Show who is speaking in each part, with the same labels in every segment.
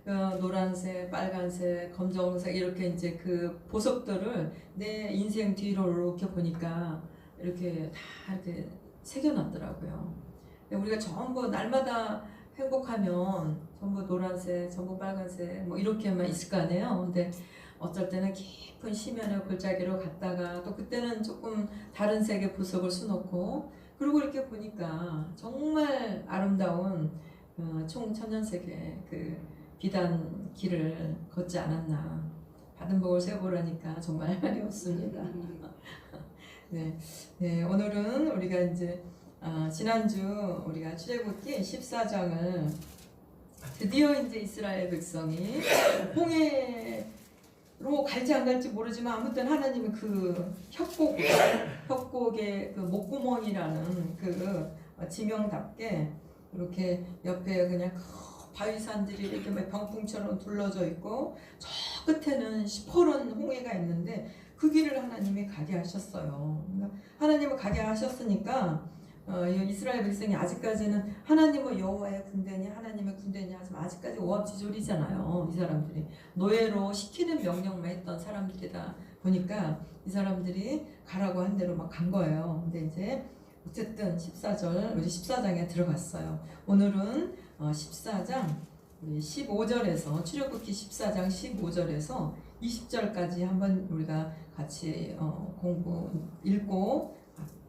Speaker 1: 그 노란색, 빨간색, 검정색 이렇게 이제 그 보석들을 내 인생 뒤로 이렇게 보니까 이렇게 다 이렇게 새겨놨더라고요. 우리가 전부 날마다 행복하면 전부 노란색, 전부 빨간색 뭐 이렇게만 있을 거 아니에요. 근데 어쩔 때는 깊은 심연의 골짜기로 갔다가 또 그때는 조금 다른 색의 보석을 수놓고 그리고 이렇게 보니까 정말 아름다운 총천연색의 그 비단 길을 걷지 않았나. 받은 복을 세보라니까 정말 말이 없습니다. 네, 네, 오늘은 우리가 이제 지난주 우리가 출애굽기 14장을 드디어 이제 이스라엘 백성이 홍해로 갈지 안 갈지 모르지만 아무튼 하나님은 그 협곡의 그 목구멍이라는 그 지명답게 이렇게 옆에 그냥 바위산들이 이렇게 막 병풍처럼 둘러져 있고 저 끝에는 시퍼런 홍해가 있는데 그 길을 하나님이 가게 하셨어요. 하나님을 가게 하셨으니까 이스라엘 백성이 아직까지는 하나님은 여호와의 군대니 하나님의 군대니 하지만 아직까지 오합지졸이잖아요. 이 사람들이 노예로 시키는 명령만 했던 사람들이다 보니까 이 사람들이 가라고 한 대로 막 간 거예요. 근데 이제 어쨌든 14절 우리 14장에 들어갔어요. 오늘은 14장 15절에서 출애굽기 14장 15절에서 20절까지 한번 우리가 같이 읽고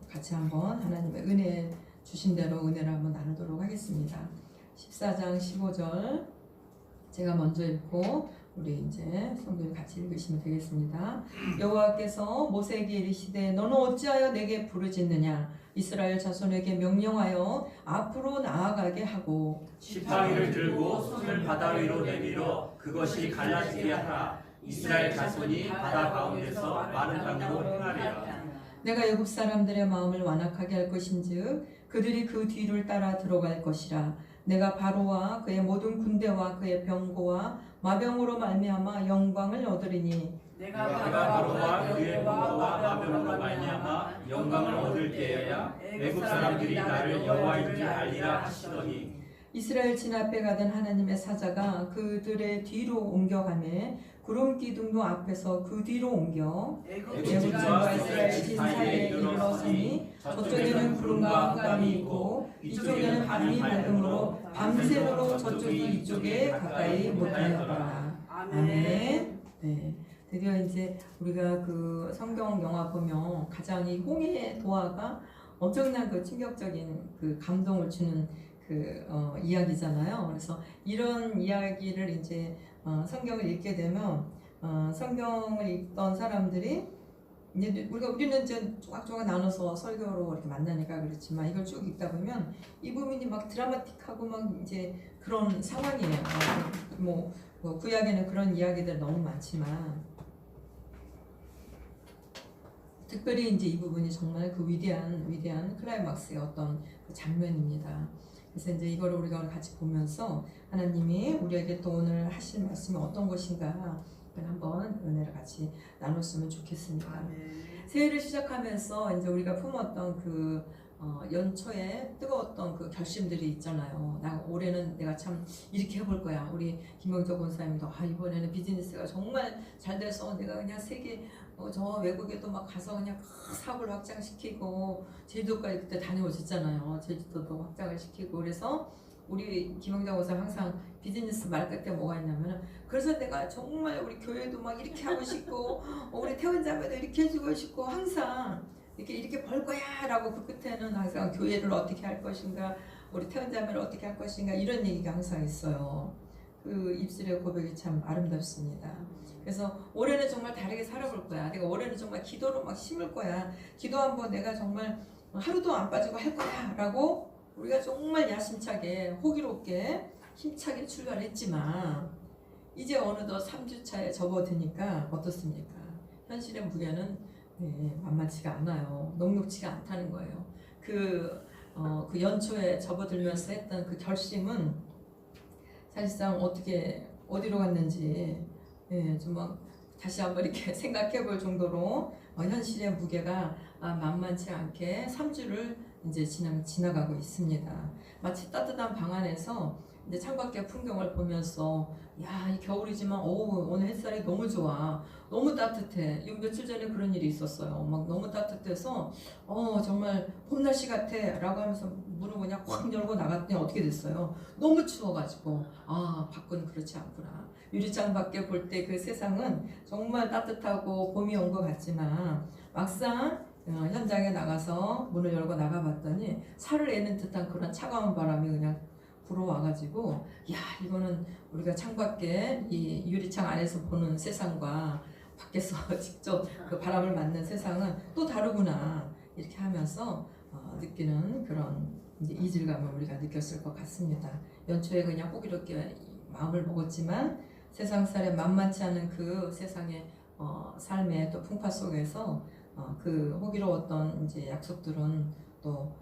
Speaker 1: 같이 한번 하나님의 은혜 주신 대로 은혜를 한번 나누도록 하겠습니다. 14장 15절 제가 먼저 읽고 우리 이제 성도님 같이 읽으시면 되겠습니다. 여호와께서 모세에게 이르시되 너는 어찌하여 내게 부르짖느냐 이스라엘 자손에게 명령하여 앞으로 나아가게 하고
Speaker 2: 지팡이를 들고 손을 바다 위로 내밀어 그것이 갈라지게 하라. 이스라엘 자손이 바다 가운데서 마른 땅으로 행하리라.
Speaker 1: 내가 애굽 사람들의 마음을 완악하게 할 것인즉 그들이 그 뒤를 따라 들어갈 것이라. 내가 바로와 그의 모든 군대와 그의 병거와 마병으로 말미암아 영광을 얻으리니
Speaker 2: 내가 바로와 그의 병거와 마병으로 말미암아 영광을 얻을 때에야 애굽 사람들이 나를 여호와인지 알리라 하시더니
Speaker 1: 이스라엘 진 앞에 가던 하나님의 사자가 그들의 뒤로 옮겨가매 구름 기둥도 앞에서 그 뒤로 옮겨 애굽 진과 이스라엘 진 사이에 이르렀으니 저쪽에는 구름과 흑암이 있고 이쪽에는 밤이 밝음으로 밤새도록 저쪽이 이쪽에 가까이 못하였더라. 아멘. 네. 드디어 이제 우리가 그 성경 영화 보면 가장 이 홍해의 도화가 엄청난 그 충격적인 그 감동을 주는 그 이야기잖아요. 그래서 이런 이야기를 이제 성경을 읽게 되면 성경을 읽던 사람들이 이제 우리는 이제 조각조각 나눠서 설교로 이렇게 만나니까 그렇지만 이걸 쭉 읽다 보면 이 부분이 막 드라마틱하고 막 이제 그런 상황이에요. 뭐 구약에는 그런 이야기들 너무 많지만 특별히 이제 이 부분이 정말 그 위대한 클라이막스의 어떤 그 장면입니다. 그래서 이제 이걸 우리가 같이 보면서 하나님이 우리에게 또 오늘 하실 말씀이 어떤 것인가 한번 은혜를 같이 나눴으면 좋겠습니다. 새해를 시작하면서 이제 우리가 품었던 그 연초에 뜨거웠던 그 결심들이 있잖아요. 올해는 내가 참 이렇게 해볼 거야. 우리 김영조 권사님도 이번에는 비즈니스가 정말 잘 돼서 내가 그냥 세계 저 외국에도 막 가서 그냥 사업을 확장시키고 제주도까지 그때 다녀오셨잖아요. 제주도도 확장을 시키고 그래서 우리 김영자 권사 항상 비즈니스 말 끝에 뭐가 있냐면은 그래서 내가 정말 우리 교회도 막 이렇게 하고 싶고 우리 태원자매도 이렇게 해주고 싶고 항상 이렇게 벌 거야 라고 그 끝에는 항상 교회를 어떻게 할 것인가 우리 태원자매를 어떻게 할 것인가 이런 얘기가 항상 있어요. 그 입술의 고백이 참 아름답습니다. 그래서 올해는 정말 다르게 살아볼 거야. 내가 올해는 정말 기도로 막 심을 거야. 기도 한번 내가 정말 하루도 안 빠지고 할 거야 라고 우리가 정말 야심차게 호기롭게 힘차게 출발했지만 이제 어느덧 3주차에 접어드니까 어떻습니까? 현실의 무게는 만만치가 않아요. 녹록치가 않다는 거예요. 그 연초에 접어들면서 했던 그 결심은 사실상 어디로 갔는지 좀 막 다시 한번 이렇게 생각해 볼 정도로 현실의 무게가 만만치 않게 3주를 이제 지나가고 있습니다. 마치 따뜻한 방 안에서 이제 창밖의 풍경을 보면서 야, 이 겨울이지만 오늘 햇살이 너무 좋아. 너무 따뜻해. 이 며칠 전에 그런 일이 있었어요. 막 너무 따뜻해서 정말 봄 날씨 같아 라고 하면서 문을 그냥 확 열고 나갔더니 어떻게 됐어요? 너무 추워가지고 밖은 그렇지 않구나. 유리창 밖에 볼 때 그 세상은 정말 따뜻하고 봄이 온 것 같지만 막상 현장에 나가서 문을 열고 나가봤더니 살을 내는 듯한 그런 차가운 바람이 그냥 불어와가지고 야, 이거는 우리가 창밖에 이 유리창 안에서 보는 세상과 밖에서 직접 그 바람을 맞는 세상은 또 다르구나 이렇게 하면서 느끼는 그런 이제 이질감을 우리가 느꼈을 것 같습니다. 연초에 그냥 호기롭게 마음을 먹었지만 세상살에 만만치 않은 그 세상의 삶의 또 풍파 속에서 그 호기로웠던 이제 약속들은 또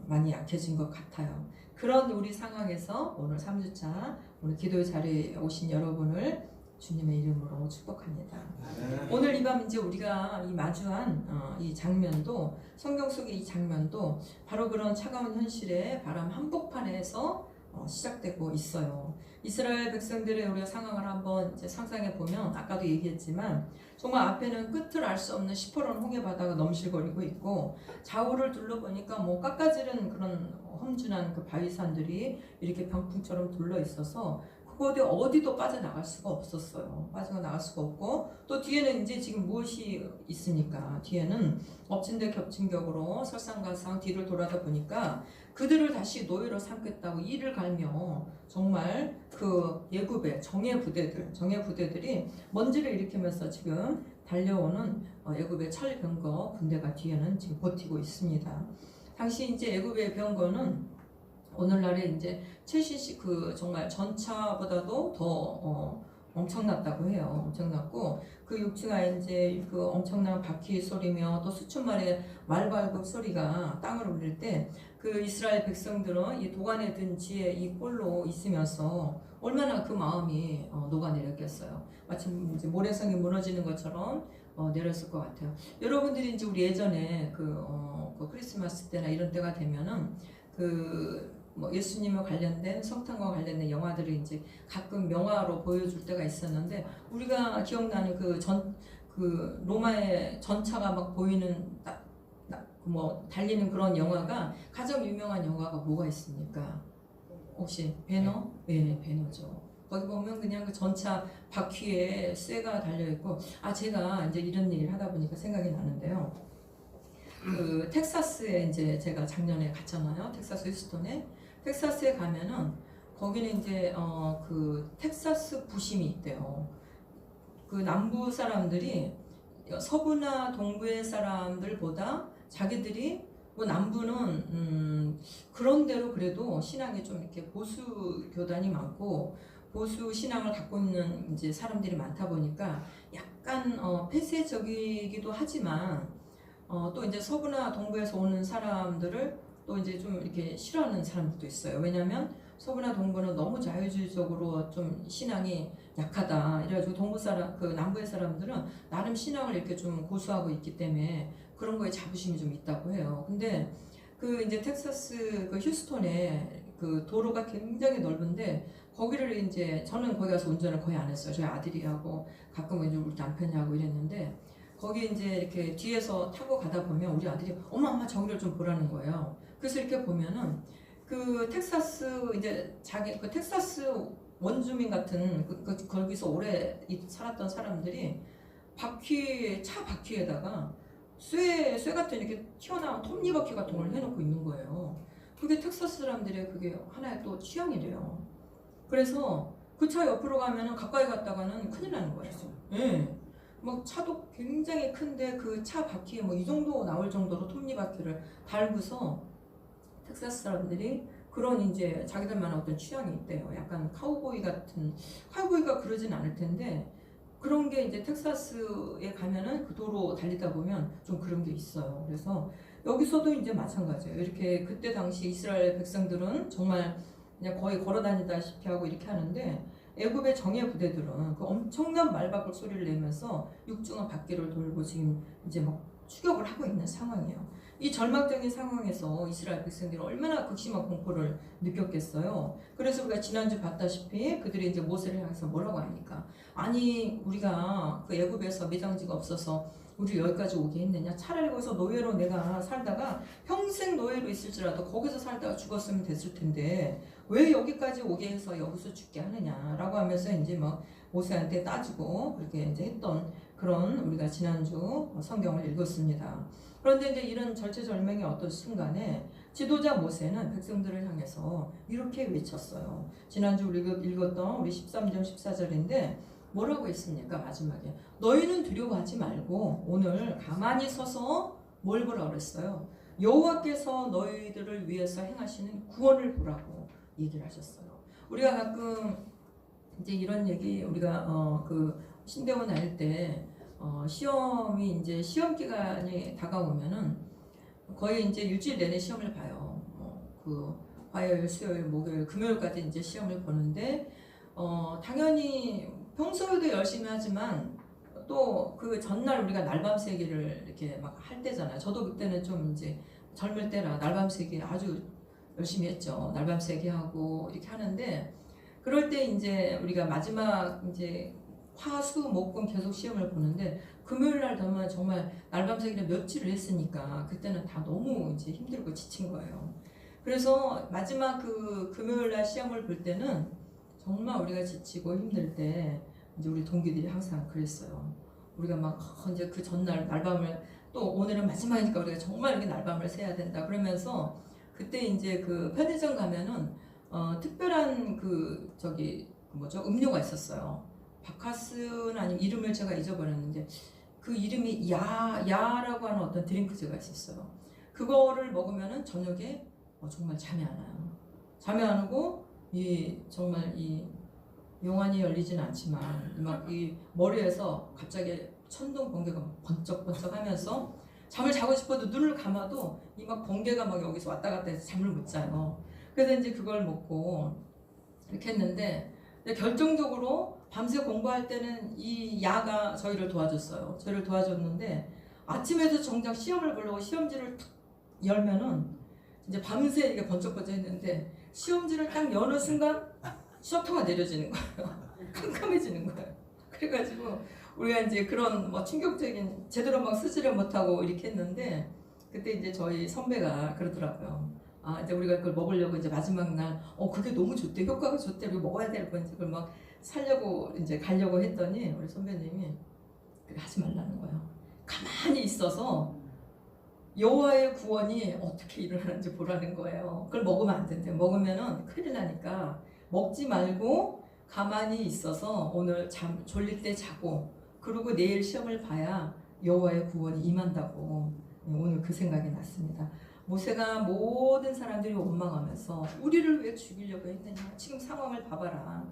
Speaker 1: 많이 약해진 것 같아요. 그런 우리 상황에서 오늘 3주차 오늘 기도의 자리에 오신 여러분을 주님의 이름으로 축복합니다. 오늘 이 밤 이제 우리가 이 마주한 이 장면도 성경 속의 이 장면도 바로 그런 차가운 현실의 바람 한복판에서 시작되고 있어요. 이스라엘 백성들의 우리가 상황을 한번 이제 상상해 보면 아까도 얘기했지만 정말 앞에는 끝을 알 수 없는 시퍼런 홍해 바다가 넘실거리고 있고 좌우를 둘러보니까 뭐 깎아지른 그런 험준한 그 바위산들이 이렇게 병풍처럼 둘러 있어서 그곳에 어디도 빠져나갈 수가 없었어요. 빠져나갈 수가 없고 또 뒤에는 이제 지금 무엇이 있습니까? 뒤에는 엎친 데 겹친 격으로 설상가상 뒤를 돌아다 보니까 그들을 다시 노예로 삼겠다고 이를 갈며 정말 그 예굽의 정예 부대들이 먼지를 일으키면서 지금 달려오는 예굽의 철병거 군대가 뒤에는 지금 버티고 있습니다. 당시 이제 예굽의 병거는 오늘날에 이제 최신식 그 정말 전차보다도 더 엄청났다고 해요. 엄청났고 그 육지가 이제 그 엄청난 바퀴 소리며 또 수천 마리의 말발굽 소리가 땅을 울릴 때 그 이스라엘 백성들은 이 도간에 든 지에 이 꼴로 있으면서 얼마나 그 마음이 녹아내렸겠어요. 마치 이제 모래성이 무너지는 것처럼 내렸을 것 같아요. 여러분들이 이제 우리 예전에 그 크리스마스 때나 이런 때가 되면은 뭐 예수님과 관련된 성탄과 관련된 영화들을 이제 가끔 명화로 보여줄 때가 있었는데 우리가 기억나는 그 로마의 전차가 막 보이는 뭐 달리는 그런 영화가 가장 유명한 영화가 뭐가 있습니까? 혹시 배너? 네, 배너죠. 거기 보면 그냥 그 전차 바퀴에 쇠가 달려 있고 제가 이제 이런 얘기를 하다 보니까 생각이 나는데요. 그 텍사스에 이제 제가 작년에 갔잖아요. 텍사스 휴스턴에. 텍사스에 가면은 거기는 이제 그 텍사스 부심이 있대요. 그 남부 사람들이 서부나 동부의 사람들보다 자기들이 뭐 남부는 그런대로 그래도 신앙이 좀 이렇게 보수 교단이 많고 보수 신앙을 갖고 있는 이제 사람들이 많다 보니까 약간 폐쇄적이기도 하지만 또 이제 서부나 동부에서 오는 사람들을 또 이제 좀 이렇게 싫어하는 사람들도 있어요. 왜냐하면 서부나 동부는 너무 자유주의적으로 좀 신앙이 약하다. 이래가지고 그 남부의 사람들은 나름 신앙을 이렇게 좀 고수하고 있기 때문에 그런 거에 자부심이 좀 있다고 해요. 근데 그 이제 텍사스 그 휴스턴에 그 도로가 굉장히 넓은데 거기를 이제 저는 거기 가서 운전을 거의 안 했어요. 저희 아들이 하고 가끔 이제 우리 남편이 하고 이랬는데 거기 이제 이렇게 뒤에서 타고 가다 보면 우리 아들이 엄마 저기를 좀 보라는 거예요. 그래서 이렇게 보면은 그 텍사스 이제 자기 그 텍사스 원주민 같은 거기서 오래 살았던 사람들이 차 바퀴에다가 쇠 같은 이렇게 튀어나온 톱니바퀴 같은 걸 해놓고 있는 거예요. 그게 텍사스 사람들의 그게 하나의 또 취향이래요. 그래서 그 차 옆으로 가면은 가까이 갔다가는 큰일 나는 거예요. 예. 막 차도 굉장히 큰데 그 차 바퀴에 뭐 이 정도 나올 정도로 톱니바퀴를 달고서 텍사스 사람들이 그런 이제 자기들만의 어떤 취향이 있대요. 약간 카우보이가 그러진 않을 텐데 그런 게 이제 텍사스에 가면은 그 도로 달리다 보면 좀 그런 게 있어요. 그래서 여기서도 이제 마찬가지예요. 이렇게 그때 당시 이스라엘 백성들은 정말 그냥 거의 걸어 다니다시피 하고 이렇게 하는데 애굽의 정예 부대들은 그 엄청난 말바꿀 소리를 내면서 육중한 바퀴를 돌고 지금 이제 막 추격을 하고 있는 상황이에요. 이 절망적인 상황에서 이스라엘 백성들이 얼마나 극심한 공포를 느꼈겠어요. 그래서 우리가 지난주 봤다시피 그들이 이제 모세를 향해서 뭐라고 하니까, 아니 우리가 그 애굽에서 매장지가 없어서 우리 여기까지 오게 했느냐, 차라리 거기서 노예로 내가 살다가 평생 노예로 있을지라도 거기서 살다가 죽었으면 됐을 텐데 왜 여기까지 오게 해서 여기서 죽게 하느냐라고 하면서 이제 막 모세한테 따지고 그렇게 이제 했던 그런, 우리가 지난주 성경을 읽었습니다. 그런데 이제 이런 절체절명의 어떤 순간에 지도자 모세는 백성들을 향해서 이렇게 외쳤어요. 지난주 우리가 읽었던 우리 13절 14절인데 뭐라고 했습니까? 마지막에 너희는 두려워하지 말고 오늘 가만히 서서 뭘 보라 그랬어요? 여호와께서 너희들을 위해서 행하시는 구원을 보라고 얘기를 하셨어요. 우리가 가끔 이제 이런 얘기, 우리가 그 신대원 다닐 때 시험이 이제 시험 기간이 다가오면은 거의 이제 일주일 내내 시험을 봐요. 그 화요일, 수요일, 목요일, 금요일까지 이제 시험을 보는데 당연히 평소에도 열심히 하지만 또 그 전날 우리가 날밤새기를 이렇게 막 할 때잖아요. 저도 그때는 좀 이제 젊을 때라 날밤새기 아주 열심히 했죠. 날밤새기 하고 이렇게 하는데, 그럴 때 이제 우리가 마지막 이제 화수 목금 계속 시험을 보는데 금요일 날 되면 정말 날밤새기를 며칠을 했으니까 그때는 다 너무 이제 힘들고 지친 거예요. 그래서 마지막 그 금요일 날 시험을 볼 때는 정말 우리가 지치고 힘들 때 이제 우리 동기들이 항상 그랬어요. 우리가 막 이제 그 전날 날밤을, 또 오늘은 마지막이니까 우리가 정말 이렇게 날밤을 새야 된다 그러면서, 그때 이제 그 편의점 가면은 특별한 그 저기 뭐죠, 음료가 있었어요. 바카스는 아니면 이름을 제가 잊어버렸는데 그 이름이 야라고 하는 어떤 드링크즈가 있었어요. 그거를 먹으면은 저녁에 정말 잠이 안 와요. 잠이 안 오고 정말 이 용안이 열리진 않지만 막 이 머리에서 갑자기 천둥 번개가 번쩍번쩍 하면서 잠을 자고 싶어도 눈을 감아도 이 막 번개가 막 여기서 왔다 갔다 해서 잠을 못 자요. 그래서 이제 그걸 먹고 이렇게 했는데, 결정적으로 밤새 공부할 때는 이 야가 저희를 도와줬어요. 저희를 도와줬는데 아침에도 정작 시험을 보려고 시험지를 툭 열면은 이제 밤새 이게 번쩍번쩍 했는데 시험지를 딱 여는 순간 셔터가 내려지는 거예요. 캄캄해지는 거예요. 그래가지고 우리가 이제 그런 뭐 충격적인, 제대로 막 쓰지를 못하고 이렇게 했는데, 그때 이제 저희 선배가 그러더라고요. 이제 우리가 그걸 먹으려고 이제 마지막 날, 그게 너무 좋대, 효과가 좋대, 우리 먹어야 될 건지 그걸 막 살려고 이제 가려고 했더니 우리 선배님이 그게 하지 말라는 거예요. 가만히 있어서 여호와의 구원이 어떻게 일어나는지 보라는 거예요. 그걸 먹으면 안 된대요. 먹으면은 큰일 나니까 먹지 말고 가만히 있어서 오늘 졸릴 때 자고, 그리고 내일 시험을 봐야 여호와의 구원이 임한다고 오늘 그 생각이 났습니다. 모세가 모든 사람들이 원망하면서 우리를 왜 죽이려고 했느냐, 지금 상황을 봐봐라,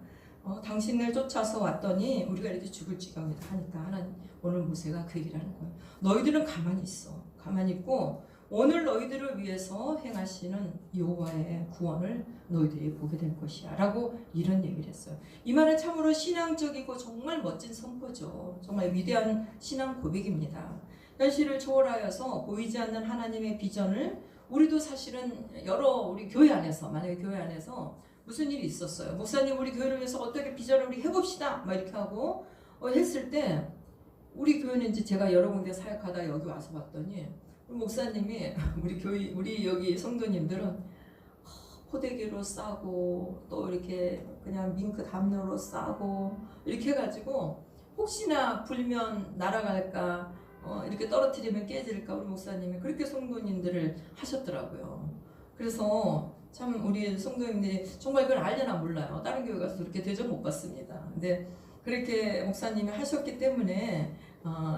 Speaker 1: 당신을 쫓아서 왔더니 우리가 이렇게 죽을 지경이다 하니까 하나님, 오늘 모세가 그 얘기를 하는 거예요. 너희들은 가만히 있어. 가만히 있고 오늘 너희들을 위해서 행하시는 여호와의 구원을 너희들이 보게 될 것이야 라고 이런 얘기를 했어요. 이 말은 참으로 신앙적이고 정말 멋진 선포죠. 정말 위대한 신앙 고백입니다. 현실을 초월하여서 보이지 않는 하나님의 비전을 우리도 사실은 우리 교회 안에서, 만약에 교회 안에서 무슨 일이 있었어요. 목사님 우리 교회를 위해서 어떻게 비전을 우리 해봅시다 막 이렇게 하고 했을 때, 우리 교회는 이제 제가 여러 군데 사역하다 여기 와서 봤더니 목사님이 우리 여기 성도님들은 포대기로 싸고 또 이렇게 그냥 밍크 담요로 싸고 이렇게 해가지고 혹시나 불면 날아갈까, 이렇게 떨어뜨리면 깨질까, 우리 목사님이 그렇게 성도님들을 하셨더라고요. 그래서 참 우리 성도님들이 정말 그걸 알려나 몰라요. 다른 교회 가서 그렇게 대접 못 받습니다. 근데 그렇게 목사님이 하셨기 때문에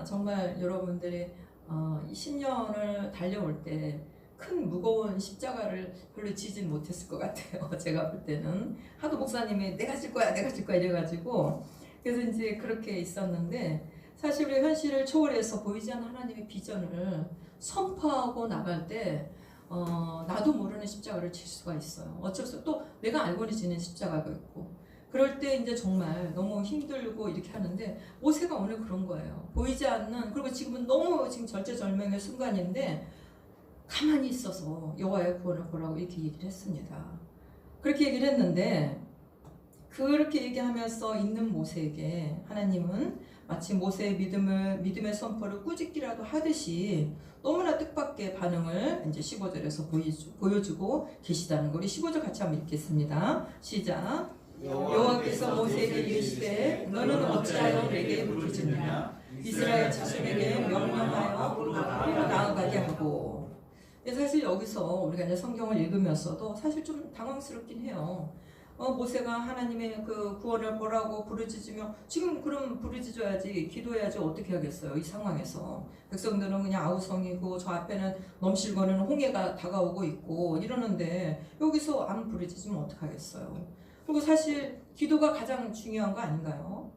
Speaker 1: 정말 여러분들이 10년을 달려올 때 큰 무거운 십자가를 별로 지진 못했을 것 같아요. 제가 볼 때는 하도 목사님이 내가 질 거야 이래가지고, 그래서 이제 그렇게 있었는데, 사실 우리 현실을 초월해서 보이지 않는 하나님의 비전을 선포하고 나갈 때 나도 모르는 십자가를 질 수가 있어요. 어쩔 수 없이 또 내가 알고는 지는 십자가가 있고, 그럴 때 이제 정말 너무 힘들고 이렇게 하는데 모세가 오늘 그런 거예요. 보이지 않는, 그리고 지금은 너무 지금 절체절명의 순간인데 가만히 있어서 여호와의 구원을 보라고 이렇게 얘기를 했습니다. 그렇게 얘기를 했는데 그렇게 얘기하면서 있는 모세에게 하나님은 마치 모세의 믿음의 선포를 꾸짖기라도 하듯이 너무나 뜻밖의 반응을 이제 15절에서 보여주고 계시다는 거. 우리 15절 같이 한번 읽겠습니다. 시작. 여호와께서 모세에게 이르시되 너는 어찌하여 내게 부르짖느냐 이스라엘 자손에게 명령하여 앞으로 나아가게 하고. 사실 여기서 우리가 이제 성경을 읽으면서도 사실 좀 당황스럽긴 해요. 모세가 하나님의 그 구원을 보라고 부르짖으며 지금 그럼 부르짖어야지 기도해야지 어떻게 하겠어요 이 상황에서. 백성들은 그냥 아우성이고 저 앞에는 넘실거리는 홍해가 다가오고 있고 이러는데 여기서 안 부르짖으면 어떡하겠어요. 그리고 사실 기도가 가장 중요한 거 아닌가요?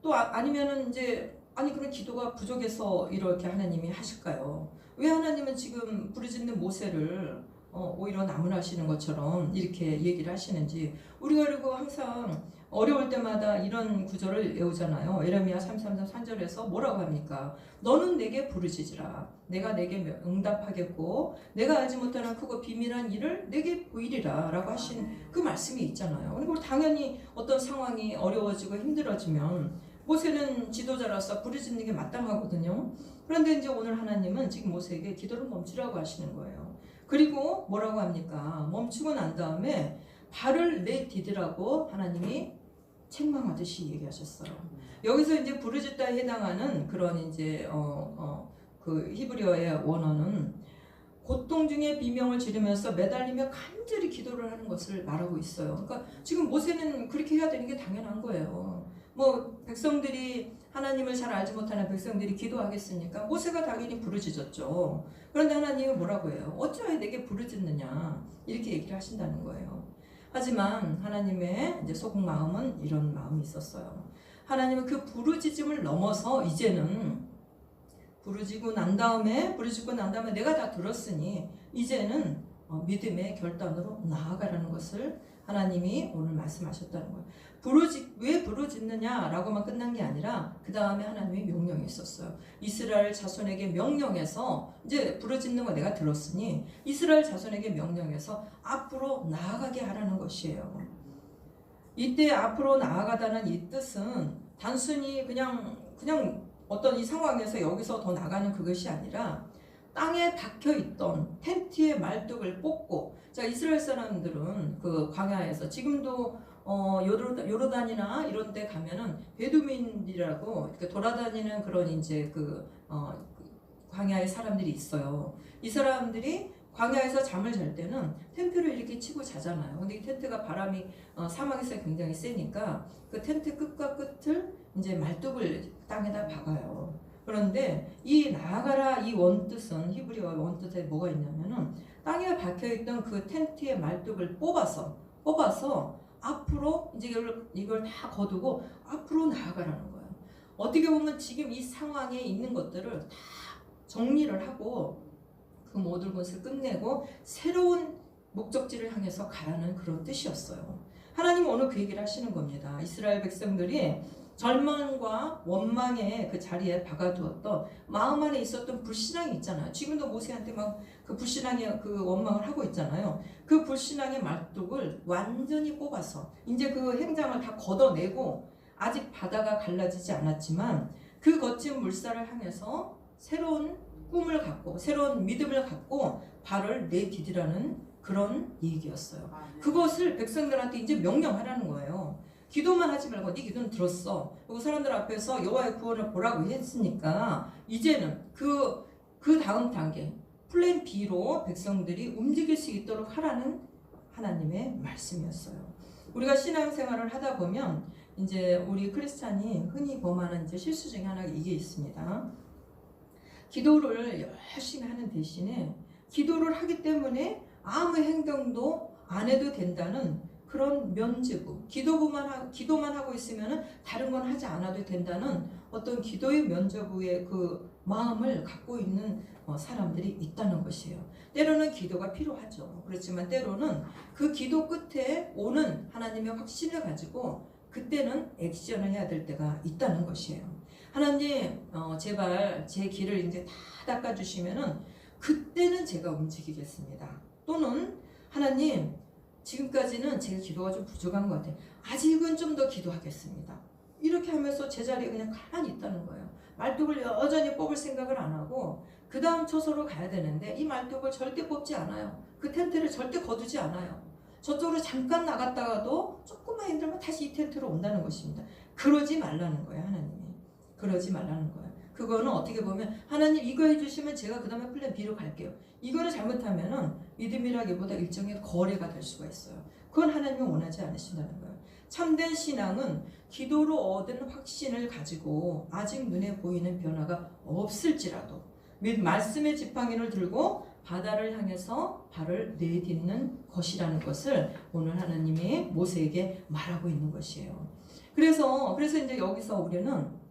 Speaker 1: 또 아니면은 이제 아니 그런 기도가 부족해서 이렇게 하나님이 하실까요? 왜 하나님은 지금 부르짖는 모세를 오히려 나무라시는 것처럼 이렇게 얘기를 하시는지. 우리가 그리고 항상 어려울 때마다 이런 구절을 외우잖아요. 에레미야 33:3절에서 뭐라고 합니까? 너는 내게 부르짖으라. 내가 내게 응답하겠고 내가 알지 못하는 크고 비밀한 일을 내게 보이리라 라고 하신 그 말씀이 있잖아요. 그리고 당연히 어떤 상황이 어려워지고 힘들어지면 모세는 지도자로서 부르짖는 게 마땅하거든요. 그런데 이제 오늘 하나님은 지금 모세에게 기도를 멈추라고 하시는 거예요. 그리고 뭐라고 합니까? 멈추고 난 다음에 발을 내디디라고 하나님이 책망하듯이 얘기하셨어요. 여기서 이제 부르짖다에 해당하는 그런 이제 그 히브리어의 원어는 고통 중에 비명을 지르면서 매달리며 간절히 기도를 하는 것을 말하고 있어요. 그러니까 지금 모세는 그렇게 해야 되는 게 당연한 거예요. 뭐 백성들이 하나님을 잘 알지 못하는 백성들이 기도하겠습니까? 모세가 당연히 부르짖었죠. 그런데 하나님은 뭐라고 해요? 어찌하여 내게 부르짖느냐 이렇게 얘기를 하신다는 거예요. 하지만 하나님의 이제 속마음은 이런 마음이 있었어요. 하나님은 그 부르짖음을 넘어서 이제는 부르짖고 난 다음에 내가 다 들었으니 이제는 믿음의 결단으로 나아가라는 것을 하나님이 오늘 말씀하셨다는 거예요. 왜 부르짖느냐라고만 끝난 게 아니라 그 다음에 하나님의 명령이 있었어요. 이스라엘 자손에게 명령해서 이제 부르짖는 거 내가 들었으니 이스라엘 자손에게 명령해서 앞으로 나아가게 하라는 것이에요. 이때 앞으로 나아가다는 이 뜻은 단순히 그냥 어떤 이 상황에서 여기서 더 나가는 그것이 아니라 땅에 박혀있던 텐트의 말뚝을 뽑고, 자 이스라엘 사람들은 그 광야에서 지금도 요르단이나 이런 데 가면은 베두민이라고 이렇게 돌아다니는 그런 이제 광야의 사람들이 있어요. 이 사람들이 광야에서 잠을 잘 때는 텐트를 이렇게 치고 자잖아요. 근데 이 텐트가 바람이 사막에서 굉장히 세니까 그 텐트 끝과 끝을 이제 말뚝을 땅에다 박아요. 그런데 이 나아가라 이 원뜻은 히브리어 원뜻에 뭐가 있냐면은 땅에 박혀있던 그 텐트의 말뚝을 뽑아서 앞으로 이제 이걸 다 거두고 앞으로 나아가라는 거예요. 어떻게 보면 지금 이 상황에 있는 것들을 다 정리를 하고 그 모든 것을 끝내고 새로운 목적지를 향해서 가라는 그런 뜻이었어요. 하나님은 오늘 그 얘기를 하시는 겁니다. 이스라엘 백성들이 절망과 원망의 그 자리에 박아두었던 마음 안에 있었던 불신앙이 있잖아요. 지금도 모세한테 막 그 불신앙의 그 원망을 하고 있잖아요. 그 불신앙의 말뚝을 완전히 뽑아서 이제 그 행장을 다 걷어내고 아직 바다가 갈라지지 않았지만 그 거친 물살을 향해서 새로운 꿈을 갖고 새로운 믿음을 갖고 발을 내디디라는 그런 얘기였어요. 그것을 백성들한테 이제 명령하라는 거예요. 기도만 하지 말고 네 기도는 들었어. 그리고 사람들 앞에서 여호와의 구원을 보라고 했으니까 이제는 그 다음 단계 플랜 B로 백성들이 움직일 수 있도록 하라는 하나님의 말씀이었어요. 우리가 신앙생활을 하다 보면 이제 우리 크리스찬이 흔히 범하는 이제 실수 중에 하나가 이게 있습니다. 기도를 열심히 하는 대신에 기도를 하기 때문에 아무 행동도 안 해도 된다는 그런 면죄부, 기도만 하고 있으면 다른 건 하지 않아도 된다는 어떤 기도의 면죄부의 그 마음을 갖고 있는 사람들이 있다는 것이에요. 때로는 기도가 필요하죠. 그렇지만 때로는 그 기도 끝에 오는 하나님의 확신을 가지고 그때는 액션을 해야 될 때가 있다는 것이에요. 하나님 제발 제 길을 이제 다 닦아주시면은 그때는 제가 움직이겠습니다. 또는 하나님 지금까지는 제가 기도가 좀 부족한 것 같아요. 아직은 좀 더 기도하겠습니다. 이렇게 하면서 제자리에 그냥 가만히 있다는 거예요. 말뚝을 여전히 뽑을 생각을 안 하고 그 다음 처소로 가야 되는데 이 말뚝을 절대 뽑지 않아요. 그 텐트를 절대 거두지 않아요. 저쪽으로 잠깐 나갔다가도 조금만 힘들면 다시 이 텐트로 온다는 것입니다. 그러지 말라는 거예요. 하나님이. 그러지 말라는 거예요. 그거는 어떻게 보면 하나님 이거 해주시면 제가 그 다음에 플랜 B로 갈게요. 이거를 잘못하면은 믿음이라기보다 일종의 거래가 될 수가 있어요. 그건 하나님이 원하지 않으신다는 거예요. 참된 신앙은 기도로 얻은 확신을 가지고 아직 눈에 보이는 변화가 없을지라도 말씀의 지팡이를 들고 바다를 향해서 발을 내딛는 것이라는 것을 오늘 하나님이 모세에게 말하고 있는 것이에요. 그래서 이제 여기서 우리는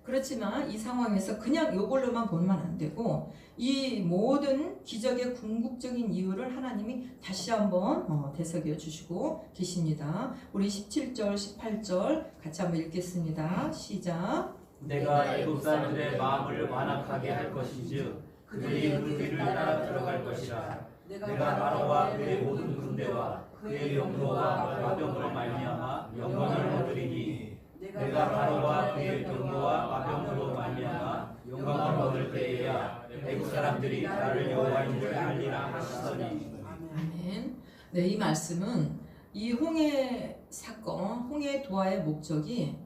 Speaker 1: 그렇지만 이 상황에서 그냥 이걸로만 보면 안 되고 이 모든 기적의 궁극적인 이유를 하나님이 다시 한번 되새겨 주시고 계십니다. 우리 17절, 18절 같이 한번 읽겠습니다. 시작.
Speaker 2: 내가 애굽 사람들의 마음을 완악하게 할 것인즉 그들이 그 길을 따라 들어갈 것이라. 내가 바로와 그의 모든 군대와 그의 병거와 마병으로 말미암아 영광을 얻으리니 내가 바로와 그의 병거와 마병으로 말미암아 영광을 얻을 때에야 애굽 사람들이 나를 여호와인 줄 알리라 하시더니.
Speaker 1: 아멘. 네, 이 말씀은 이 홍해 사건, 홍해 도하의 목적이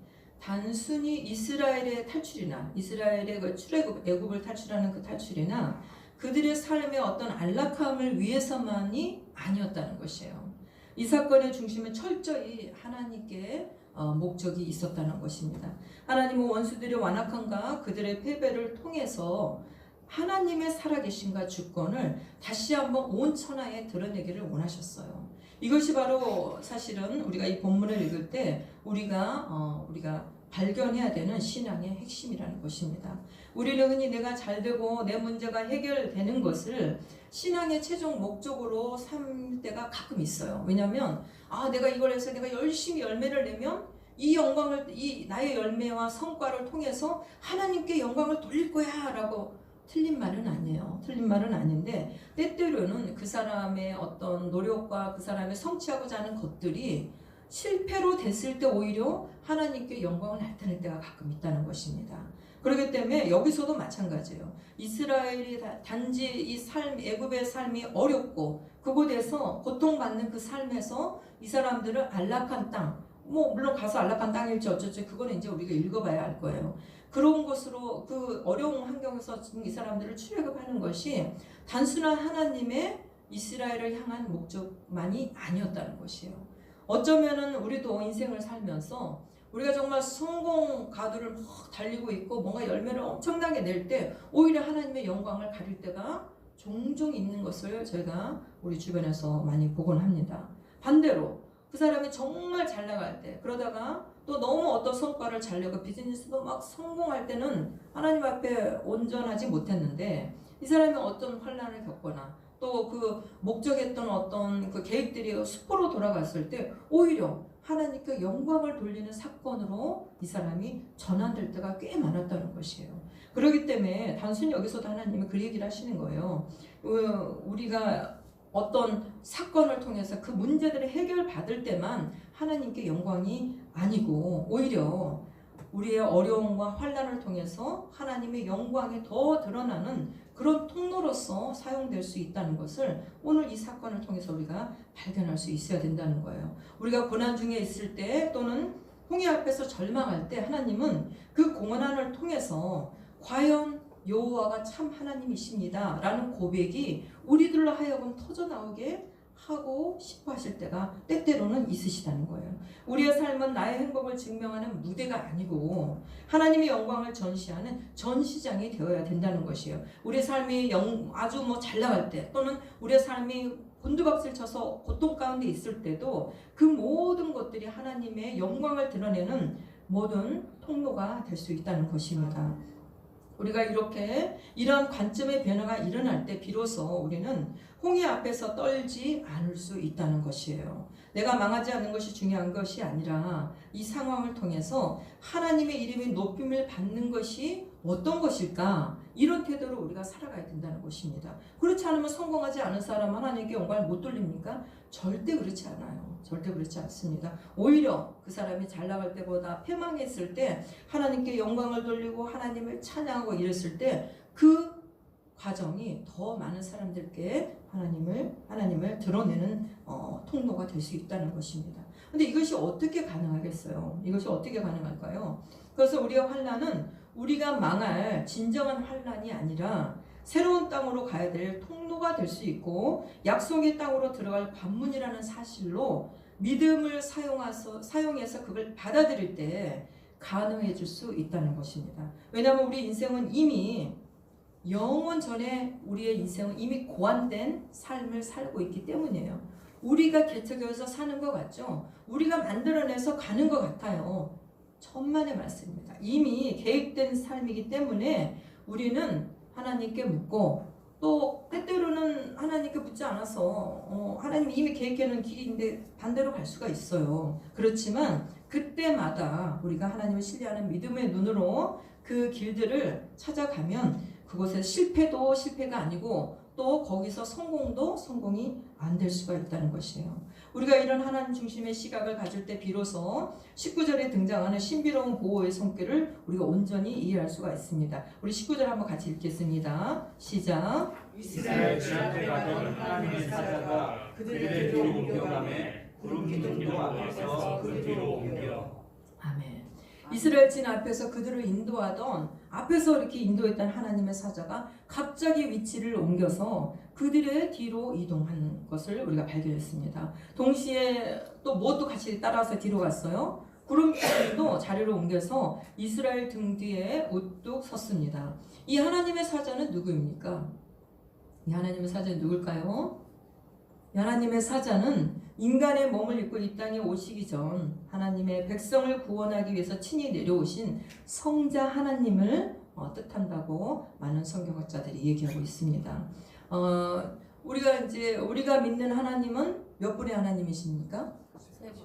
Speaker 1: 단순히 이스라엘의 탈출이나 이스라엘의 그 출애굽, 애굽을 탈출하는 그 탈출이나 그들의 삶의 어떤 안락함을 위해서만이 아니었다는 것이에요. 이 사건의 중심은 철저히 하나님께 목적이 있었다는 것입니다. 하나님은 원수들의 완악함과 그들의 패배를 통해서 하나님의 살아계심과 주권을 다시 한번 온 천하에 드러내기를 원하셨어요. 이것이 바로 사실은 우리가 이 본문을 읽을 때 우리가 발견해야 되는 신앙의 핵심이라는 것입니다. 우리는 흔히 내가 잘되고 내 문제가 해결되는 것을 신앙의 최종 목적으로 삼을 때가 가끔 있어요. 왜냐하면 내가 이걸 해서 내가 열심히 열매를 내면 이 영광을, 이 나의 열매와 성과를 통해서 하나님께 영광을 돌릴 거야 라고 틀린 말은 아니에요. 틀린 말은 아닌데 때때로는 그 사람의 어떤 노력과 그 사람의 성취하고자 하는 것들이 실패로 됐을 때 오히려 하나님께 영광을 나타낼 때가 가끔 있다는 것입니다. 그렇기 때문에 여기서도 마찬가지예요. 이스라엘이 단지 이 삶, 애굽의 삶이 어렵고 그곳에서 고통받는 그 삶에서 이 사람들은 안락한 땅, 물론 가서 안락한 땅일지 어쩔지 그거는 이제 우리가 읽어봐야 알 거예요. 그런 곳으로 그 어려운 환경에서 지금 이 사람들을 출애굽하는 것이 단순한 하나님의 이스라엘을 향한 목적만이 아니었다는 것이에요. 어쩌면은 우리도 인생을 살면서 우리가 정말 성공 가도를 막 달리고 있고 뭔가 열매를 엄청나게 낼 때 오히려 하나님의 영광을 가릴 때가 종종 있는 것을 저희가 우리 주변에서 많이 보곤 합니다. 반대로 그 사람이 정말 잘 나갈 때 그러다가 또 너무 어떤 성과를 잘 내고 비즈니스도 막 성공할 때는 하나님 앞에 온전하지 못했는데 이 사람이 어떤 환난을 겪거나 또 그 목적했던 어떤 그 계획들이 수포로 돌아갔을 때 오히려 하나님께 영광을 돌리는 사건으로 이 사람이 전환될 때가 꽤 많았다는 것이에요. 그렇기 때문에 단순히 여기서도 하나님이 그 얘기를 하시는 거예요. 우리가 어떤 사건을 통해서 그 문제들을 해결받을 때만 하나님께 영광이 아니고 오히려 우리의 어려움과 환난을 통해서 하나님의 영광이 더 드러나는 그런 통로로서 사용될 수 있다는 것을 오늘 이 사건을 통해서 우리가 발견할 수 있어야 된다는 거예요. 우리가 고난 중에 있을 때 또는 홍해 앞에서 절망할 때 하나님은 그 고난을 통해서 과연 여호와가 참 하나님이십니다 라는 고백이 우리들로 하여금 터져나오게 하고 싶어 하실 때가 때때로는 있으시다는 거예요. 우리의 삶은 나의 행복을 증명하는 무대가 아니고 하나님의 영광을 전시하는 전시장이 되어야 된다는 것이에요. 우리의 삶이 아주 잘 나갈 때 또는 우리의 삶이 곤두박질 쳐서 고통 가운데 있을 때도 그 모든 것들이 하나님의 영광을 드러내는 모든 통로가 될 수 있다는 것입니다. 우리가 이렇게 이러한 관점의 변화가 일어날 때 비로소 우리는 홍해 앞에서 떨지 않을 수 있다는 것이에요. 내가 망하지 않는 것이 중요한 것이 아니라 이 상황을 통해서 하나님의 이름이 높임을 받는 것이 어떤 것일까? 이런 태도로 우리가 살아가야 된다는 것입니다. 그렇지 않으면 성공하지 않은 사람 하나님께 영광을 못 돌립니까? 절대 그렇지 않아요. 절대 그렇지 않습니다. 오히려 그 사람이 잘 나갈 때보다 패망했을 때 하나님께 영광을 돌리고 하나님을 찬양하고 이랬을 때 그 과정이 더 많은 사람들께 하나님을 드러내는 통로가 될 수 있다는 것입니다. 근데 이것이 어떻게 가능하겠어요? 이것이 어떻게 가능할까요? 그래서 우리의 환난은 우리가 망할 진정한 환난이 아니라 새로운 땅으로 가야 될 통로가 될 수 있고 약속의 땅으로 들어갈 관문이라는 사실로 믿음을 사용해서 그걸 받아들일 때 가능해질 수 있다는 것입니다. 왜냐하면 우리 인생은 이미 영원 전에 우리의 인생은 이미 고안된 삶을 살고 있기 때문이에요. 우리가 개척해서 사는 것 같죠? 우리가 만들어내서 가는 것 같아요. 천만의 말씀입니다. 이미 계획된 삶이기 때문에 우리는 하나님께 묻고 또 때때로는 하나님께 묻지 않아서 하나님이 이미 계획해놓은 길인데 반대로 갈 수가 있어요. 그렇지만 그때마다 우리가 하나님을 신뢰하는 믿음의 눈으로 그 길들을 찾아가면 그곳에 실패도 실패가 아니고 또 거기서 성공도 성공이 안 될 수가 있다는 것이에요. 우리가 이런 하나님 중심의 시각을 가질 때 비로소 19절에 등장하는 신비로운 보호의 손길을 우리가 온전히 이해할 수가 있습니다. 우리 19절 한번 같이 읽겠습니다. 시작.
Speaker 2: 이스라엘 지나쳐 가던 하나님의 사자가 그들의 뒤로 옮겨가매 구름 기둥도 앞에서 그 뒤로 옮겨.
Speaker 1: 아멘. 이스라엘 진 앞에서 그들을 인도하던 앞에서 이렇게 인도했던 하나님의 사자가 갑자기 위치를 옮겨서 그들의 뒤로 이동한 것을 우리가 발견했습니다. 동시에 또 무엇도 같이 따라서 뒤로 갔어요. 구름기둥도 자리를 옮겨서 이스라엘 등 뒤에 우뚝 섰습니다. 이 하나님의 사자는 누구입니까? 이 하나님의 사자는 누굴까요? 이 하나님의 사자는 인간의 몸을 입고 이 땅에 오시기 전 하나님의 백성을 구원하기 위해서 친히 내려오신 성자 하나님을 뜻한다고 많은 성경학자들이 얘기하고 있습니다. 우리가 믿는 하나님은 몇 분의 하나님이십니까?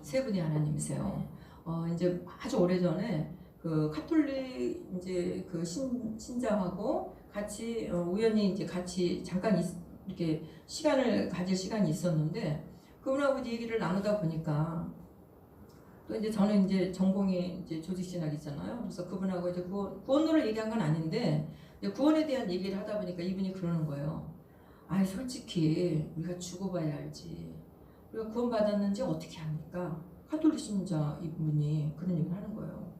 Speaker 1: 세 분의 하나님이세요. 이제 아주 오래전에 그 카톨릭 이제 그 신자하고 같이 우연히 이제 같이 잠깐 이렇게 가질 시간이 있었는데 그분하고 이제 얘기를 나누다 보니까 또 이제 저는 이제 전공이 이제 조직신학이잖아요. 그래서 그분하고 이제 구원론을 얘기한 건 아닌데 구원에 대한 얘기를 하다 보니까 이분이 그러는 거예요. 아, 솔직히 우리가 죽어봐야 알지. 우리가 구원받았는지 어떻게 합니까? 카톨릭 신자 이분이 그런 얘기를 하는 거예요.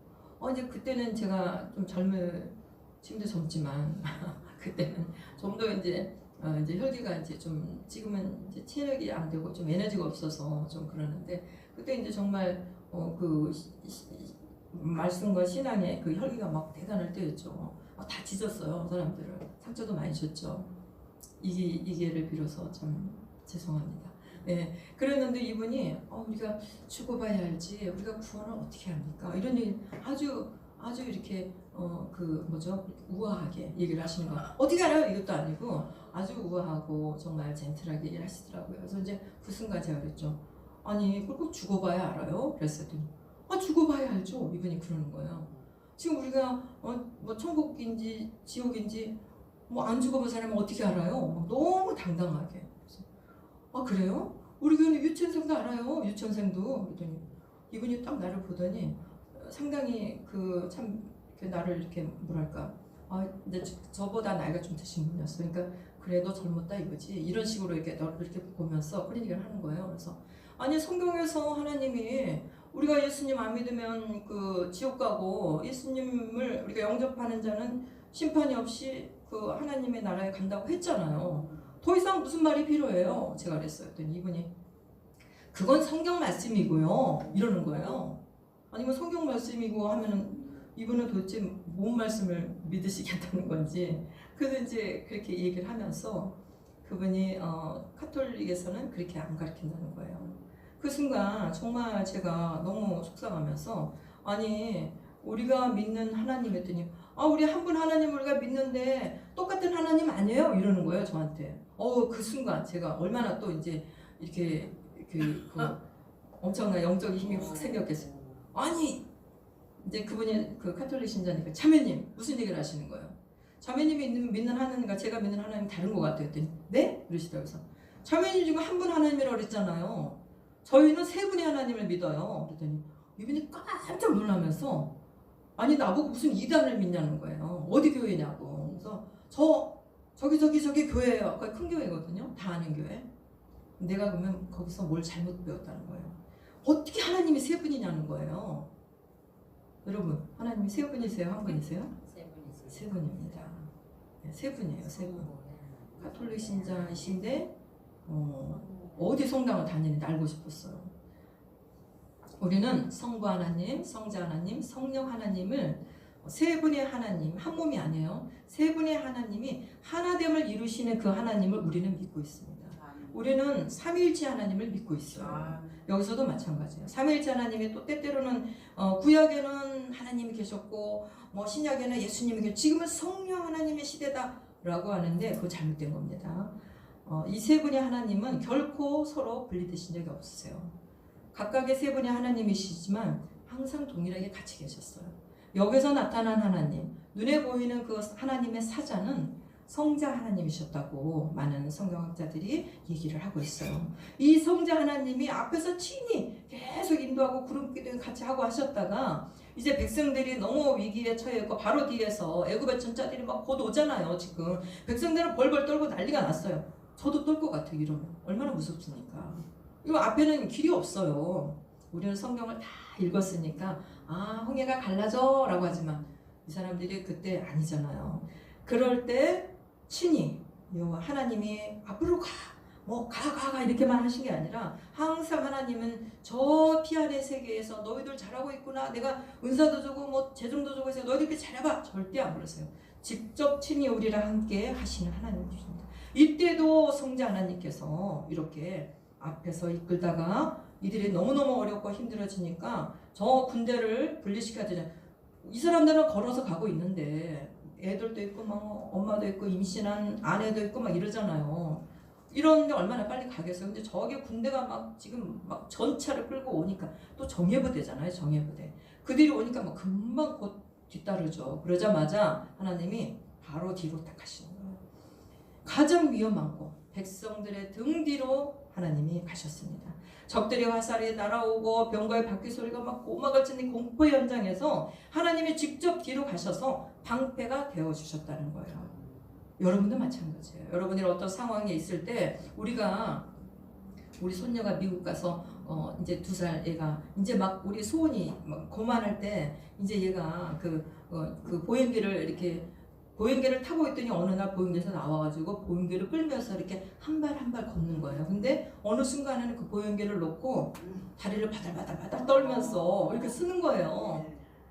Speaker 1: 이제 그때는 제가 좀 지금도 젊지만 그때는 좀 더 이제 혈기가 이제 좀 지금은 이제 체력이 안 되고 좀 에너지가 없어서 좀 그러는데 그때 이제 정말 그 말씀과 신앙의 그 혈기가 막 대단할 때였죠. 다 찢었어요. 사람들을 상처도 많이 줬죠. 이 기회를 빌어서 참 죄송합니다. 네, 그랬는데 이분이 우리가 죽어봐야 알지 우리가 구원을 어떻게 합니까? 이런 얘기 아주 이렇게 우아하게 얘기를 하시는 거. 어떻게 알아요? 이것도 아니고 아주 우아하고 정말 젠틀하게 얘기를 하시더라고요. 그래서 이제 그 순간 제가 그랬죠. 아니 그걸 꼭 죽어봐야 알아요? 그랬더니 죽어봐야 알죠. 이분이 그러는 거예요. 지금 우리가 천국인지 지옥인지 안 죽어본 사람은 어떻게 알아요? 너무 당당하게. 그래서, 그래요? 우리 교회는 유치원생도 알아요. 유치원생도. 그랬더니 이분이 딱 나를 보더니 상당히 나를 이렇게 뭐랄까 근데 저보다 나이가 좀 드신 분이었어. 그러니까 그래 너 젊었다 이거지. 이런 식으로 너를 이렇게 보면서 그런 얘기를 하는 거예요. 그래서 아니 성경에서 하나님이 우리가 예수님 안 믿으면 그 지옥 가고 예수님을 우리가 영접하는 자는 심판이 없이 그 하나님의 나라에 간다고 했잖아요. 더 이상 무슨 말이 필요해요? 제가 그랬어요. 그랬더니 이분이 그건 성경 말씀이고요. 이러는 거예요. 아니면 성경 말씀이고 하면은 이분은 도대체 뭔 말씀을 믿으시겠다는 건지. 그래서 이제 그렇게 얘기를 하면서 그분이 카톨릭에서는 그렇게 안 가르친다는 거예요. 그 순간 정말 제가 너무 속상하면서 아니 우리가 믿는 하나님 했더니 우리 한 분 하나님 우리가 믿는데 똑같은 하나님 아니에요? 이러는 거예요 저한테. 그 순간 제가 얼마나 또 이제 이렇게 그 엄청난 영적인 힘이 확 생겼겠어요. 아니 이제 그분이 그 카톨릭 신자니까 자매님 무슨 얘기를 하시는 거예요? 자매님이 믿는 하나님과 제가 믿는 하나님 다른 것 같아요. 했더니 네? 그러시더라고요. 그래서 자매님 지금 한 분 하나님이라고 그랬잖아요. 저희는 세 분의 하나님을 믿어요. 그랬더니 이분이 깜짝 놀라면서 아니 나보고 무슨 이단을 믿냐는 거예요. 어디 교회냐고. 그래서 저기 교회예요. 거기 큰 교회거든요. 다 아는 교회. 내가 그러면 거기서 뭘 잘못 배웠다는 거예요. 어떻게 하나님이 세 분이냐는 거예요. 여러분 하나님이 세 분이세요? 한 분이세요? 세 분입니다. 세 분이에요. 세 분. 가톨릭 신자이신데 어디 성당을 다니는지 알고 싶었어요. 우리는 성부 하나님, 성자 하나님, 성령 하나님을 세 분의 하나님, 한 몸이 아니에요. 세 분의 하나님이 하나됨을 이루시는 그 하나님을 우리는 믿고 있습니다. 우리는 삼위일체 하나님을 믿고 있어요. 여기서도 마찬가지예요. 삼위일체 하나님이 또 때때로는 구약에는 하나님이 계셨고 신약에는 예수님이 계셨고 지금은 성령 하나님의 시대다라고 하는데 그거 잘못된 겁니다. 이 세 분의 하나님은 결코 서로 분리되신 적이 없으세요. 각각의 세 분의 하나님이시지만 항상 동일하게 같이 계셨어요. 여기서 나타난 하나님, 눈에 보이는 그 하나님의 사자는 성자 하나님이셨다고 많은 성경학자들이 얘기를 하고 있어요. 이 성자 하나님이 앞에서 친히 계속 인도하고 구름기도 같이 하고 하셨다가 이제 백성들이 너무 위기에 처해 있고 바로 뒤에서 애굽의 전차들이 막 곧 오잖아요. 지금 백성들은 벌벌 떨고 난리가 났어요. 저도 떨 것 같아요. 이러면 얼마나 무섭습니까? 이거 앞에는 길이 없어요. 우리는 성경을 다 읽었으니까 홍해가 갈라져 라고 하지만 이 사람들이 그때 아니잖아요. 그럴 때 친히 하나님이 앞으로 가 이렇게만 하신 게 아니라 항상 하나님은 저 피 아래 세계에서 너희들 잘하고 있구나, 내가 은사도 주고 재정도 주고 해서 너희들 이렇게 잘해봐, 절대 안 그러세요. 직접 친히 우리랑 함께 하시는 하나님이십니다. 이때도 성자 하나님께서 이렇게 앞에서 이끌다가 이들이 너무너무 어렵고 힘들어지니까 저 군대를 분리시켜야 되잖아요. 이 사람들은 걸어서 가고 있는데 애들도 있고 엄마도 있고 임신한 아내도 있고 이러잖아요. 이런데 얼마나 빨리 가겠어요. 근데 저게 군대가 지금 전차를 끌고 오니까 또 정예부대잖아요. 정예부대. 그들이 오니까 금방 곧 뒤따르죠. 그러자마자 하나님이 바로 뒤로 딱 하시는 거예요. 가장 위험한 곳, 백성들의 등 뒤로 하나님이 가셨습니다. 적들의 화살이 날아오고 병거의 바퀴 소리가 오마갈 치는 공포 현장에서 하나님이 직접 뒤로 가셔서 방패가 되어 주셨다는 거예요. 여러분도 마찬가지예요. 여러분이 어떤 상황에 있을 때 우리 손녀가 미국 가서 이제 2살 애가 이제 우리 소원이 거만할 때 이제 얘가 그 보행기를 타고 있더니 어느 날 보행기에서 나와가지고 보행기를 끌면서 이렇게 한 발 한 발 걷는 거예요. 근데 어느 순간에는 그 보행기를 놓고 다리를 바달바달 떨면서 이렇게 쓰는 거예요.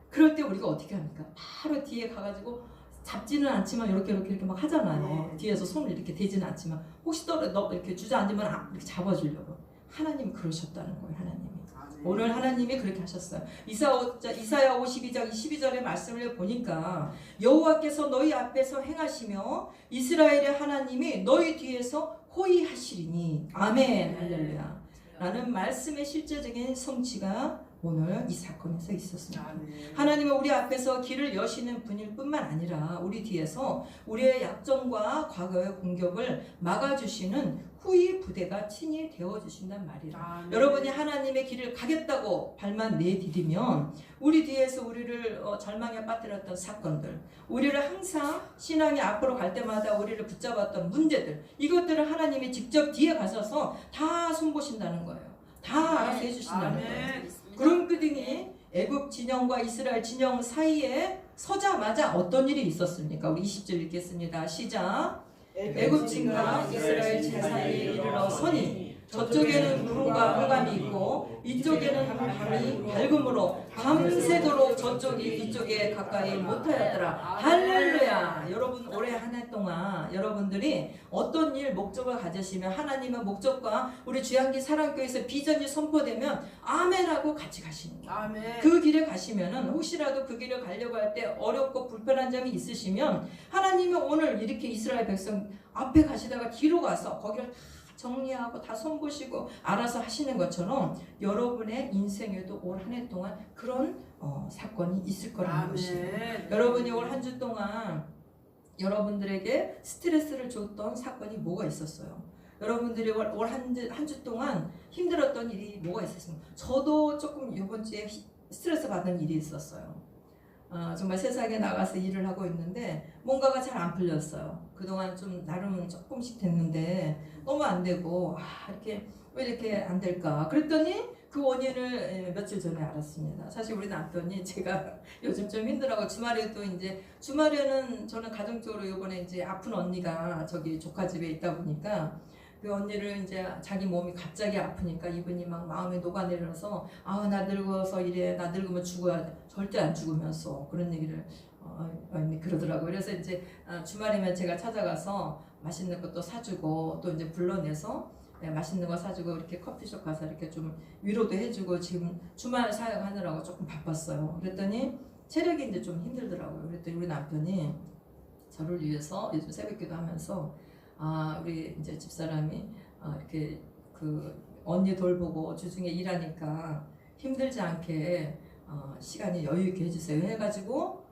Speaker 1: 그럴 때 우리가 어떻게 합니까? 바로 뒤에 가가지고 잡지는 않지만 이렇게 하잖아요. 뒤에서 손을 이렇게 대지는 않지만 혹시 이렇게 주저앉으면 이렇게 잡아주려고. 하나님이 그러셨다는 거예요. 하나님이. 오늘 하나님이 그렇게 하셨어요. 이사야 52장 22절의 말씀을 보니까 여호와께서 너희 앞에서 행하시며 이스라엘의 하나님이 너희 뒤에서 호위하시리니 아멘 할렐루야 라는 말씀의 실제적인 성취가 오늘 이 사건에서 있었습니다. 하나님은 우리 앞에서 길을 여시는 분일 뿐만 아니라 우리 뒤에서 우리의 약점과 과거의 공격을 막아주시는 후위 부대가 친히 되어주신단 말이라. 여러분이 하나님의 길을 가겠다고 발만 내디디면 우리 뒤에서 우리를 절망에 빠뜨렸던 사건들, 우리를 항상 신앙이 앞으로 갈 때마다 우리를 붙잡았던 문제들, 이것들을 하나님이 직접 뒤에 가셔서 다 손보신다는 거예요. 다 알아서 해주신다는 거예요. 구름기둥이 애굽 진영과 이스라엘 진영 사이에 서자마자 어떤 일이 있었습니까? 우리 20절 읽겠습니다. 시작. 애굽 진과 이스라엘 제 사이에 이르러 서니 저쪽에는 구름과 흑암이 있고 이쪽에는 밤이 밝음으로 밤새도록 저쪽이 이쪽에 가까이 못하였더라. 할렐루야. 여러분 올해 한 해 동안 여러분들이 어떤 일 목적을 가지시면 하나님의 목적과 우리 주양기 사랑교회에서 비전이 선포되면 아멘하고 같이 가시는 거예요.
Speaker 3: 아멘.
Speaker 1: 그 길에 가시면은 혹시라도 그 길을 가려고 할 때 어렵고 불편한 점이 있으시면 하나님이 오늘 이렇게 이스라엘 백성 앞에 가시다가 뒤로 가서 거기를 다 정리하고 다 손보시고 알아서 하시는 것처럼 여러분의 인생에도 올 한 해 동안 그런 사건이 있을 거라는 것이에요. 여러분이 올 한 주 동안 여러분들에게 스트레스를 줬던 사건이 뭐가 있었어요? 여러분들이 올 한 주 동안 힘들었던 일이 뭐가 있었습니까? 저도 조금 이번 주에 스트레스 받은 일이 있었어요. 정말 세상에 나가서 일을 하고 있는데 뭔가가 잘 안 풀렸어요. 그동안 좀 나름 조금씩 됐는데 너무 안 되고 이렇게 왜 이렇게 안 될까? 그랬더니 그 원인을 며칠 전에 알았습니다. 사실 우리 남편이 제가 요즘 좀 힘들어하고 주말에도 이제 주말에는 저는 가정적으로 이번에 이제 아픈 언니가 저기 조카 집에 있다 보니까 그 언니를 이제 자기 몸이 갑자기 아프니까 이분이 막 마음에 녹아내려서 나 늙어서 이래, 나 늙으면 죽어야 돼. 절대 안 죽으면서 그런 얘기를 언니 그러더라고요. 그래서 이제 주말이면 제가 찾아가서 맛있는 것도 사주고 또 이제 불러내서 맛있는 거 사주고 이렇게 커피숍 가서 이렇게 좀 위로도 해주고 지금 주말 사역하느라고 조금 바빴어요. 그랬더니 체력이 이제 좀 힘들더라고요. 그랬더니 우리 남편이 저를 위해서 요즘 새벽기도 하면서 우리 이제 집사람이 이렇게 그 언니 돌보고 주중에 일하니까 힘들지 않게 시간이 여유 있게 해주세요 해가지고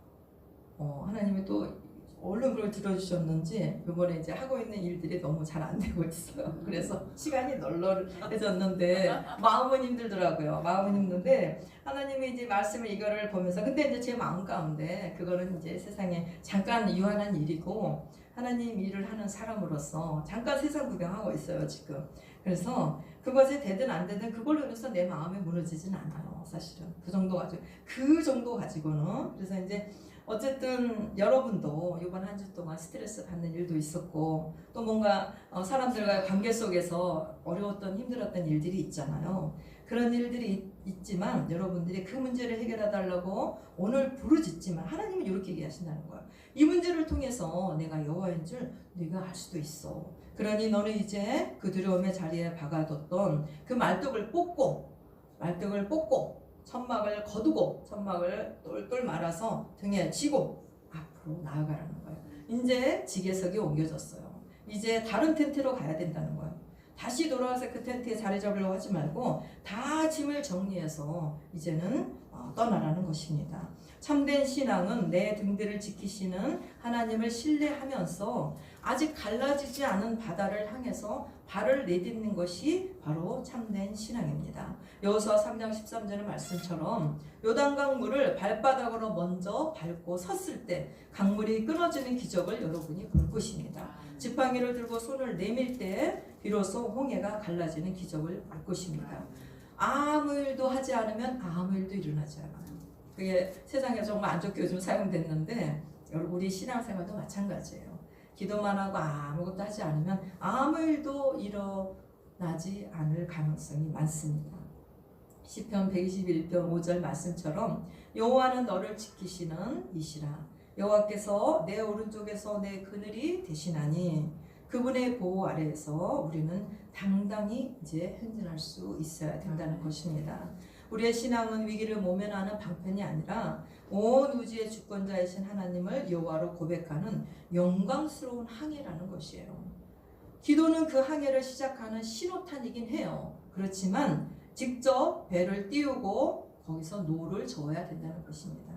Speaker 1: 하나님이 또 얼른 그걸 들어주셨는지 이번에 이제 하고 있는 일들이 너무 잘 안 되고 있어요. 그래서 시간이 널널해졌는데 마음은 힘들더라고요. 마음은 힘든데 하나님이 이제 말씀을 이거를 보면서 근데 이제 제 마음 가운데 그거는 이제 세상에 잠깐 유한한 일이고 하나님 일을 하는 사람으로서 잠깐 세상 구경하고 있어요 지금. 그래서 그것이 되든 안 되든 그걸로 인해서 내 마음이 무너지진 않아요 사실은. 그 정도 가지고는. 그래서 이제 어쨌든 여러분도 이번 한 주 동안 스트레스 받는 일도 있었고 또 뭔가 사람들과의 관계 속에서 어려웠던 힘들었던 일들이 있잖아요. 그런 일들이 있지만 여러분들이 그 문제를 해결해 달라고 오늘 부르짖지만 하나님은 이렇게 얘기하신다는 거예요. 이 문제를 통해서 내가 여호와인 줄 네가 알 수도 있어. 그러니 너는 이제 그 두려움의 자리에 박아뒀던 그 말뚝을 뽑고 천막을 거두고 천막을 똘똘 말아서 등에 지고 앞으로 나아가라는 거예요. 이제 지게석이 옮겨졌어요. 이제 다른 텐트로 가야 된다는 거예요. 다시 돌아와서 그 텐트에 자리 잡으려고 하지 말고 다 짐을 정리해서 이제는 떠나라는 것입니다. 참된 신앙은 내 등대를 지키시는 하나님을 신뢰하면서 아직 갈라지지 않은 바다를 향해서 발을 내딛는 것이 바로 참된 신앙입니다. 여호수아 3장 13절의 말씀처럼 요단강 물을 발바닥으로 먼저 밟고 섰을 때 강물이 끊어지는 기적을 여러분이 볼 것입니다. 지팡이를 들고 손을 내밀 때 비로소 홍해가 갈라지는 기적을 볼 것입니다. 아무 일도 하지 않으면 아무 일도 일어나지 않아요. 그게 세상에 정말 안 좋게 요즘 사용됐는데 우리 신앙생활도 마찬가지예요. 기도만 하고 아무것도 하지 않으면 아무 일도 일어나지 않을 가능성이 많습니다. 시편 121편 5절 말씀처럼 여호와는 너를 지키시는 이시라. 여호와께서 내 오른쪽에서 내 그늘이 되시나니 그분의 보호 아래에서 우리는 당당히 이제 행진할 수 있어야 된다는 것입니다. 우리의 신앙은 위기를 모면하는 방편이 아니라 온 우주의 주권자이신 하나님을 여호와로 고백하는 영광스러운 항해라는 것이에요. 기도는 그 항해를 시작하는 신호탄이긴 해요. 그렇지만 직접 배를 띄우고 거기서 노를 저어야 된다는 것입니다.